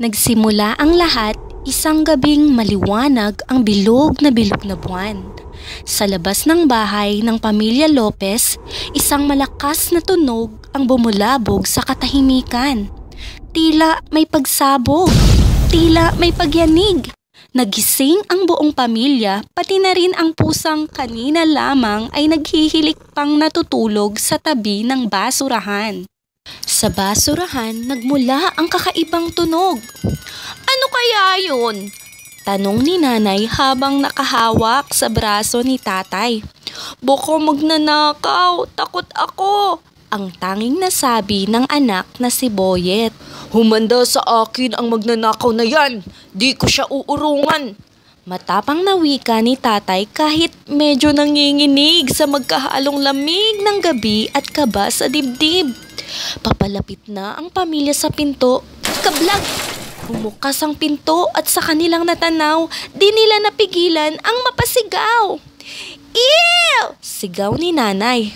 Nagsimula ang lahat isang gabing maliwanag ang bilog na buwan. Sa labas ng bahay ng pamilya Lopez, isang malakas na tunog ang bumulabog sa katahimikan. Tila may pagsabog, tila may pagyanig. Nagising ang buong pamilya, pati na rin ang pusang kanina lamang ay naghihilik pang natutulog sa tabi ng basurahan. Sa basurahan, nagmula ang kakaibang tunog. Ano kaya yun? Tanong ni nanay habang nakahawak sa braso ni tatay. Baka magnanakaw, takot ako. Ang tanging nasabi ng anak na si Boyet. Humanda sa akin ang magnanakaw na yan. Di ko siya uurungan. Matapang na wika ni tatay kahit medyo nanginginig sa magkahalong lamig ng gabi at kaba sa dibdib. Papalapit na ang pamilya sa pinto. Kablag! Bumukas ang pinto at sa kanilang natanaw, di nila napigilan ang mapasigaw. Ew! Sigaw ni nanay.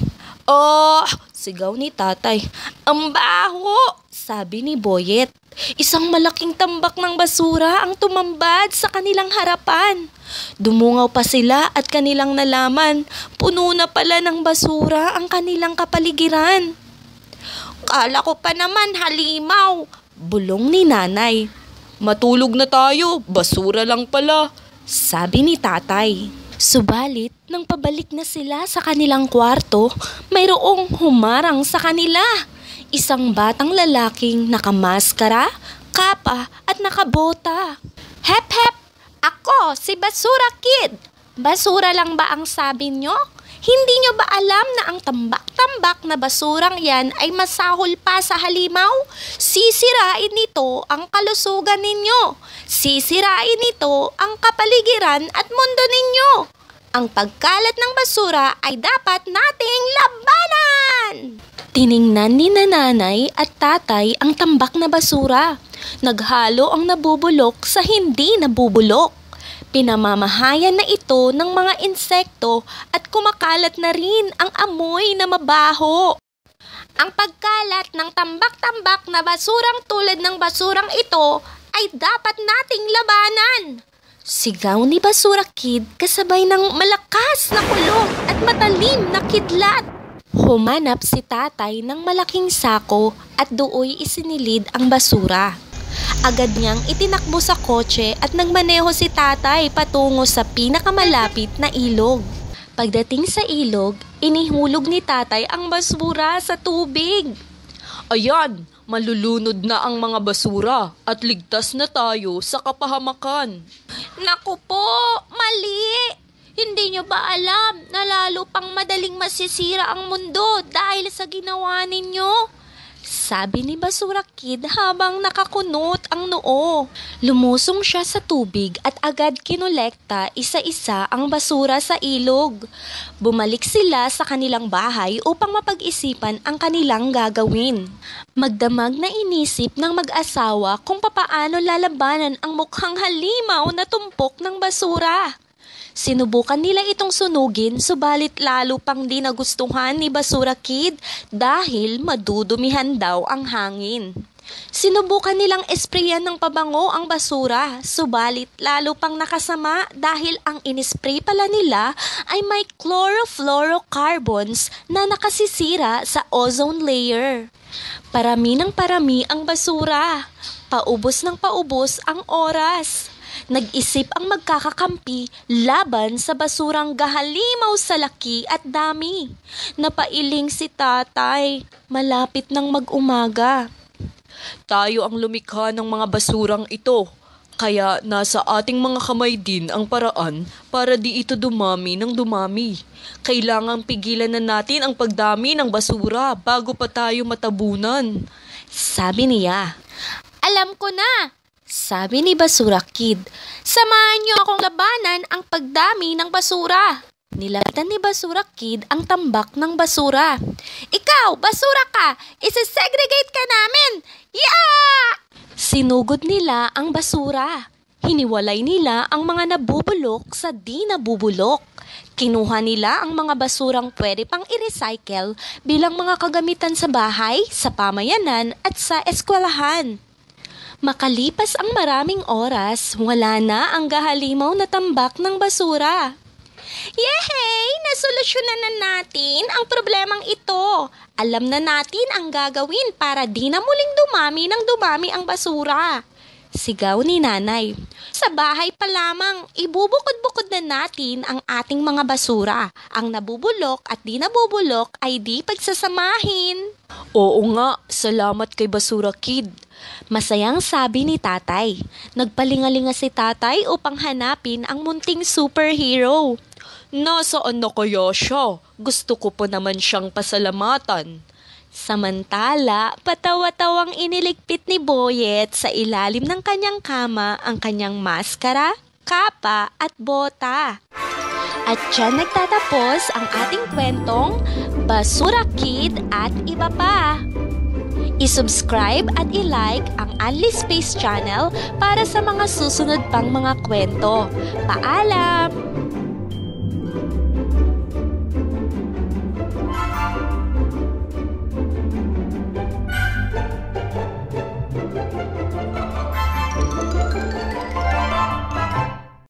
Oh! Sigaw ni tatay. Ang baho! Sabi ni Boyet. Isang malaking tambak ng basura ang tumambad sa kanilang harapan. Dumungaw pa sila at kanilang nalaman, puno na pala ng basura ang kanilang kapaligiran. Kala ko pa naman halimaw, bulong ni nanay. Matulog na tayo, basura lang pala, sabi ni tatay. Subalit, nang pabalik na sila sa kanilang kwarto, mayroong humarang sa kanila. Isang batang lalaking nakamaskara, kapa at nakabota. Hep hep! Ako, si Basura Kid! Basura lang ba ang sabi nyo? Hindi nyo ba alam na ang tambak-tambak na basurang yan ay masahol pa sa halimaw? Sisirain nito ang kalusugan ninyo. Sisirain nito ang kapaligiran at mundo ninyo. Ang pagkalat ng basura ay dapat nating labanan! Tiningnan ni nanay at tatay ang tambak na basura. Naghalo ang nabubulok sa hindi nabubulok. Pinamamahayan na ito ng mga insekto at kumakalat na rin ang amoy na mabaho. Ang pagkalat ng tambak-tambak na basurang tulad ng basurang ito ay dapat nating labanan. Sigaw ni Basura Kid kasabay ng malakas na kulog at matalim na kidlat. Humanap si tatay ng malaking sako at dooy isinilid ang basura. Agad niyang itinakbo sa kotse at nagmaneho si tatay patungo sa pinakamalapit na ilog. Pagdating sa ilog, inihulog ni tatay ang basura sa tubig. Ayan, malulunod na ang mga basura at ligtas na tayo sa kapahamakan. Naku po, mali! Hindi nyo ba alam na lalo pang madaling masisira ang mundo dahil sa ginawa ninyo? Sabi ni Basura Kid habang nakakunot ang noo. Lumusong siya sa tubig at agad kinolekta isa-isa ang basura sa ilog. Bumalik sila sa kanilang bahay upang mapag-isipan ang kanilang gagawin. Magdamag na inisip ng mag-asawa kung papaano lalabanan ang mukhang halimaw na tumpok ng basura. Sinubukan nila itong sunugin subalit lalo pang di nagustuhan ni Basura Kid dahil madudumihan daw ang hangin. Sinubukan nilang esprayan ng pabango ang basura subalit lalo pang nakasama dahil ang inispray pala nila ay may chlorofluorocarbons na nakasisira sa ozone layer. Parami ng parami ang basura. Paubos ng paubos ang oras. Nag-isip ang magkakakampi laban sa basurang gahalimaw sa laki at dami. Napailing si tatay, malapit ng mag-umaga. Tayo ang lumikha ng mga basurang ito, kaya nasa ating mga kamay din ang paraan para di ito dumami ng dumami. Kailangang pigilan na natin ang pagdami ng basura bago pa tayo matabunan. Sabi niya. Alam ko na! Sabi ni Basura Kid, samahan niyo akong labanan ang pagdami ng basura. Nilapitan ni Basura Kid ang tambak ng basura. Ikaw, basura ka! Isesegregate ka namin! Yeah! Sinugod nila ang basura. Hiniwalay nila ang mga nabubulok sa di nabubulok. Kinuha nila ang mga basurang pwede pang i-recycle bilang mga kagamitan sa bahay, sa pamayanan at sa eskwelahan. Makalipas ang maraming oras, wala na ang gahalimaw na tambak ng basura. Yehey! Nasolusyonan na natin ang problemang ito. Alam na natin ang gagawin para di na muling dumami ang basura. Sigaw ni nanay. Sa bahay pa lamang, ibubukod-bukod na natin ang ating mga basura. Ang nabubulok at di nabubulok ay di pagsasamahin. Oo nga, salamat kay Basura Kid. Masayang sabi ni tatay. Nagpalingalinga si tatay upang hanapin ang munting superhero. Nasaan na kaya siya? Gusto ko po naman siyang pasalamatan. Samantala, patawa-tawang iniligpit ni Boyet sa ilalim ng kanyang kama ang kanyang maskara, kapa at bota. At dyan nagtatapos ang ating kwentong Basura Kid at iba pa. I-subscribe at i-like ang Unli Space Channel para sa mga susunod pang mga kwento. Paalam!